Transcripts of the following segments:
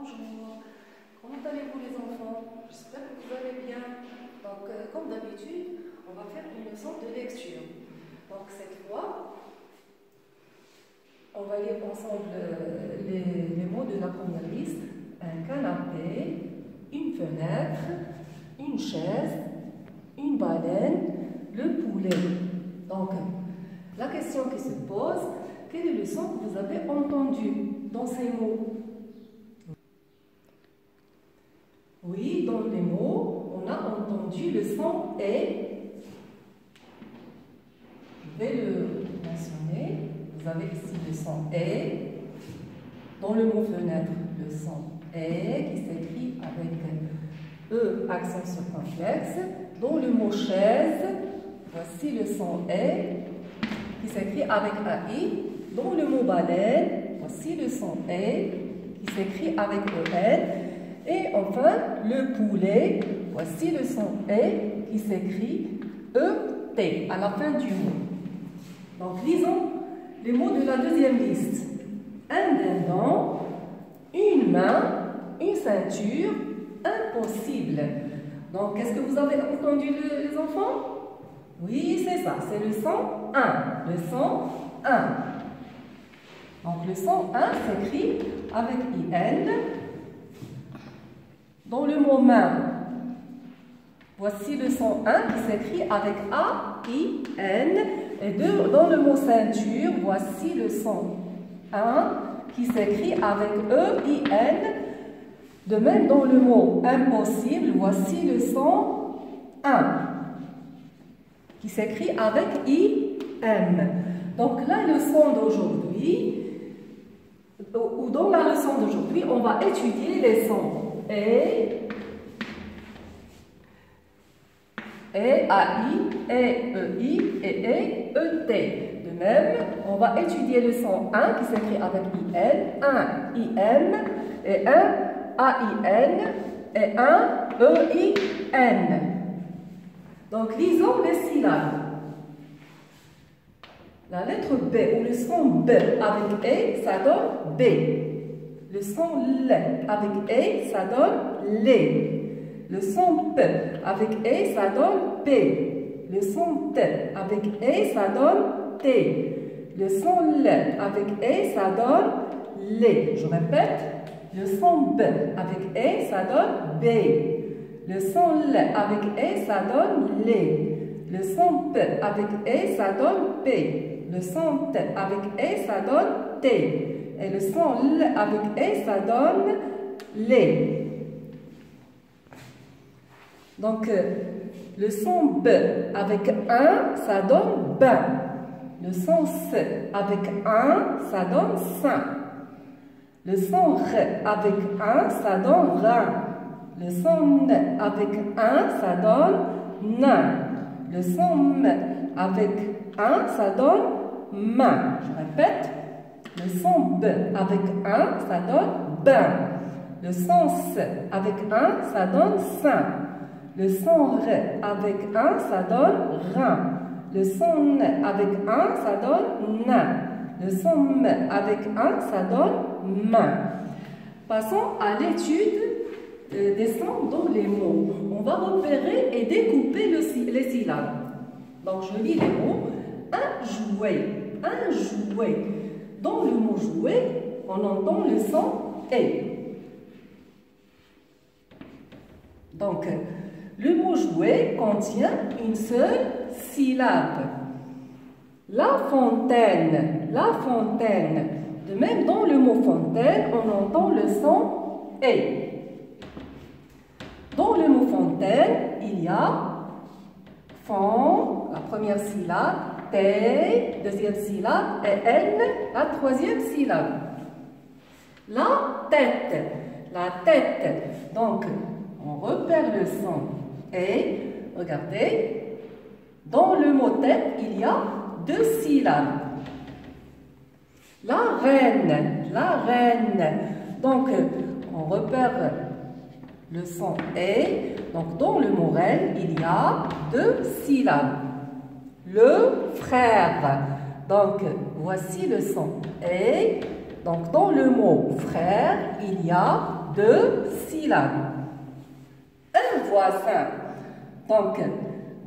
Bonjour, comment allez-vous les enfants? J'espère que vous allez bien. Donc, comme d'habitude, on va faire une leçon de lecture. Donc, cette fois, on va lire ensemble les mots de la première liste. Un canapé, une fenêtre, une chaise, une baleine, le poulet. Donc, la question qui se pose, quel est le son que vous avez entendu dans ces mots? Oui, dans les mots, on a entendu le son et. Je vais le mentionner. Vous avez ici le son et. Dans le mot fenêtre, le son et qui s'écrit avec E, accent circonflexe. Dans le mot chaise, voici le son et qui s'écrit avec AI. Dans le mot baleine, voici le son et qui s'écrit avec EN. Et enfin, le poulet, voici le son et qui s'écrit ET à la fin du mot. Donc, lisons les mots de la deuxième liste. Un dindon, une main, une ceinture, impossible. Donc, qu'est-ce que vous avez entendu les enfants? Oui, c'est ça, c'est le son 1. Le son 1. Donc, le son 1 s'écrit avec IN. Dans le mot main, voici le son 1 qui s'écrit avec A-I-N. Et dans le mot ceinture, voici le son 1 qui s'écrit avec E-I-N. De même, dans le mot impossible, voici le son 1 qui s'écrit avec I-M. Donc, la leçon d'aujourd'hui, ou dans la leçon d'aujourd'hui, on va étudier les sons E, AI, EI et ET. De même, on va étudier le son 1 qui s'écrit avec IN, 1 IM et 1 AIN et 1 EIN. Donc, lisons les syllabes. La lettre B ou le son B avec E, ça donne B. Le son L avec E, ça donne LE. Le son P avec E, ça donne P. Le son T avec E, ça donne T. Le son L avec E, ça donne LE. Je répète. Le son B avec E, ça donne B. Le son L avec E, ça donne LE. Le son P avec E, ça donne P. Le son T avec E, ça donne T. Et le son L avec E, ça donne LE. Donc, le son B avec 1, ça donne bain. Le son C avec 1, ça donne sein. Le son R avec 1, ça donne rein. Le son N avec 1, ça donne nain. Le son M avec 1, ça donne main. Je répète. Le son B avec 1, ça donne bain. Le son C avec 1, ça donne sein. Le son R avec 1, ça donne rein. Le son N avec 1, ça donne nain. Le son M avec 1, ça donne main. Passons à l'étude des sons dans les mots. On va repérer et découper les syllabes. Donc, je lis les mots. Un jouet. Un jouet. Dans le mot jouet, on entend le son E. Donc, le mot jouet contient une seule syllabe. La fontaine. La fontaine. De même, dans le mot fontaine, on entend le son E. Dans le mot fontaine, il y a fond, la première syllabe, T, deuxième syllabe, et N, la troisième syllabe. La tête. La tête. Donc, on repère le son et, regardez, dans le mot tête, il y a deux syllabes. La reine. La reine. Donc, on repère le son et. Donc, dans le mot reine, il y a deux syllabes. Le frère. Donc, voici le son et. Donc, dans le mot frère, il y a 2 syllabes. Un voisin. Donc,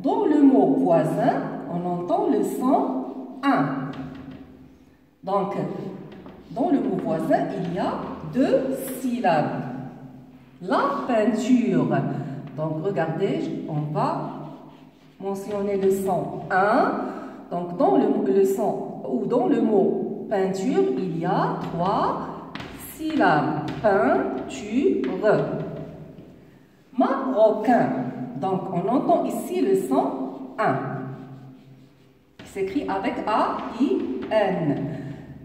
dans le mot voisin, on entend le son un. Donc, dans le mot voisin, il y a 2 syllabes. La peinture. Donc, regardez, on va mentionner le son 1. Donc, dans le son ou dans le mot peinture, il y a 3 syllabes. Peinture. Marocain. Donc, on entend ici le son 1. Qui s'écrit avec A-I-N.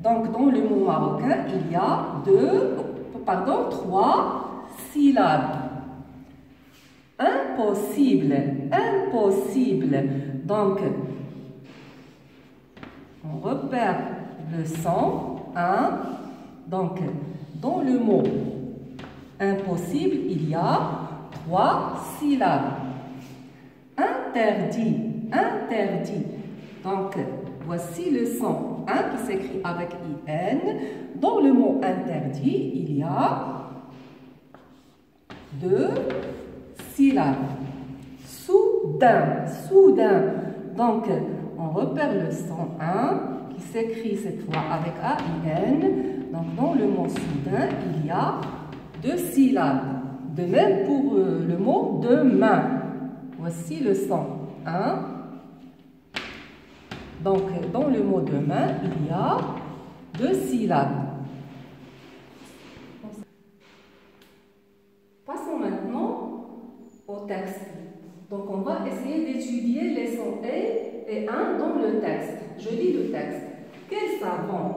Donc, dans le mot marocain, il y a 3 syllabes. Impossible. Impossible. Donc, on repère le son 1. Donc, dans le mot impossible, il y a 3 syllabes. Interdit. Interdit. Donc, voici le son 1 qui s'écrit avec I-N. Dans le mot interdit, il y a 2 syllabes. Soudain. Soudain. Donc, on repère le son 1 qui s'écrit cette fois avec A-I-N. Donc, dans le mot soudain, il y a 2 syllabes. De même pour le mot demain. Voici le son 1. Donc, dans le mot demain, il y a 2 syllabes. Passons maintenant au texte. Donc, on va essayer d'étudier les sons et 1 dans le texte. Je lis le texte. Quel savant!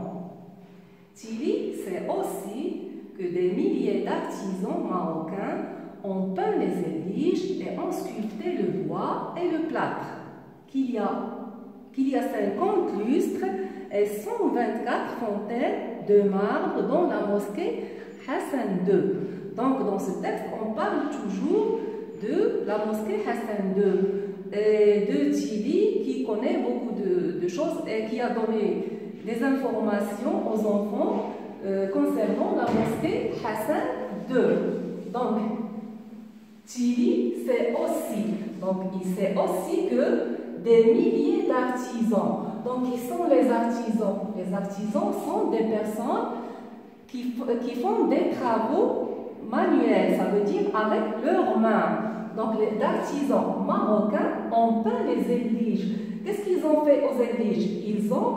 Tilly sait aussi que des milliers d'artisans marocains ont peint les églises et ont sculpté le bois et le plâtre. Qu'il y a 50 lustres et 124 fontaines de marbre dans la mosquée Hassan II. Donc, dans ce texte, on parle toujours de la mosquée Hassan II et de Tilly qui connaît beaucoup de choses et qui a donné des informations aux enfants concernant la mosquée Hassan II. Donc, Tilly sait aussi, il sait aussi que des milliers d'artisans. Donc, qui sont les artisans? Les artisans sont des personnes qui font des travaux manuels, ça veut dire avec leurs mains. Donc, les artisans marocains ont peint les églises. Qu'est-ce qu'ils ont fait aux églises? Ils ont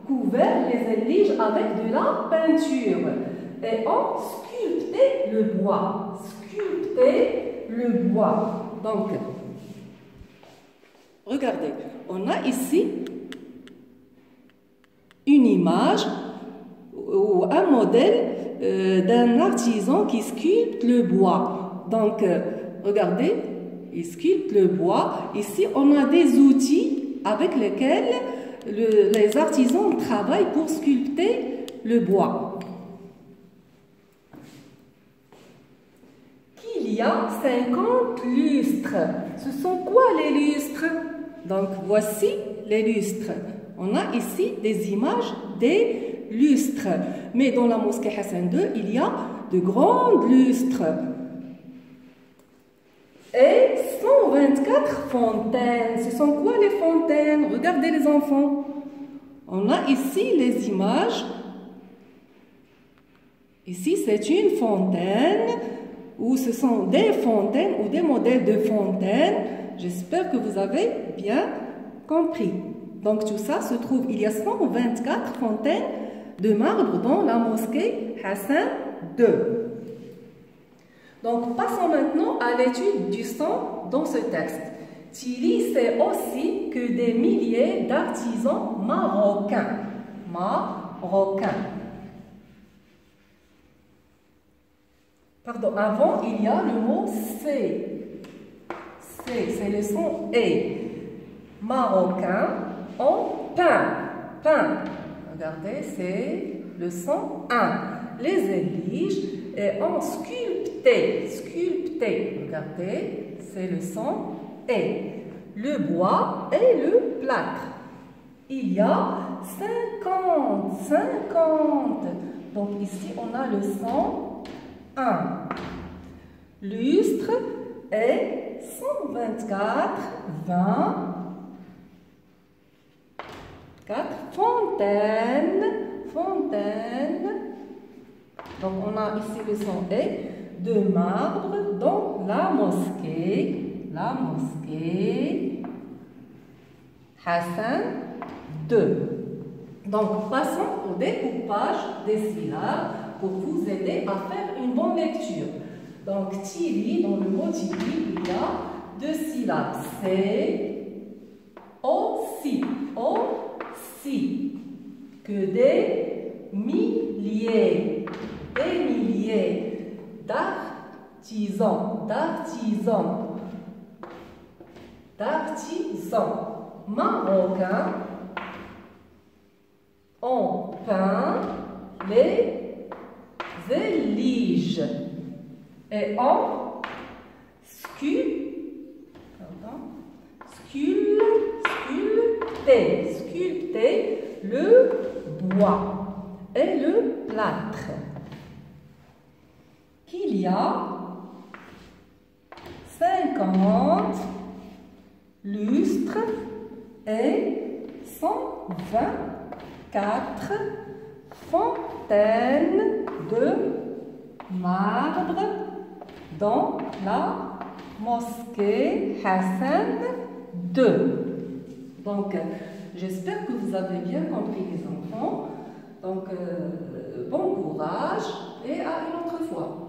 couvert les églises avec de la peinture et ont sculpté le bois. Sculpté le bois. Donc, regardez, on a ici une image ou un modèle d'un artisan qui sculpte le bois. Donc, regardez, il sculpte le bois. Ici, on a des outils avec lesquels les artisans travaillent pour sculpter le bois. Qu'il y a 50 lustres. Ce sont quoi les lustres? Donc, voici les lustres. On a ici des images des lustres. Mais dans la mosquée Hassan II, il y a de grands lustres. Et 124 fontaines. Ce sont quoi les fontaines? Regardez les enfants. On a ici les images. Ici, c'est une fontaine, ou ce sont des fontaines ou des modèles de fontaines. J'espère que vous avez bien compris. Donc, tout ça se trouve, il y a 124 fontaines de marbre dans la mosquée Hassan II. Donc, passons maintenant à l'étude du son dans ce texte. Tilly sait aussi que des milliers d'artisans marocains. Pardon, avant, il y a le mot C. C, c'est le son E. Marocains ont peint. Regardez, c'est le son 1. Les églises ont sculpté. Regardez, c'est le son E. Le bois et le plâtre. Il y a 50 Donc ici, on a le son 1. Lustre est 124, 20. 4. Fontaine, fontaine. Donc on a ici le son E de marbre dans la mosquée. La mosquée. Hassan, 2. Donc passons au découpage des syllabes pour vous aider à faire une bonne lecture. Donc Tili, dans le mot Tili, il y a 2 syllabes. C'est aussi. Aussi. Que des milliers d'artisans marocains ont peint les éliges et ont sculpté le bois et le plâtre. Qu'il y a 50 lustres et 124 fontaines de marbre dans la mosquée Hassan 2. Donc, j'espère que vous avez bien compris les enfants. Donc, bon courage et à une autre fois.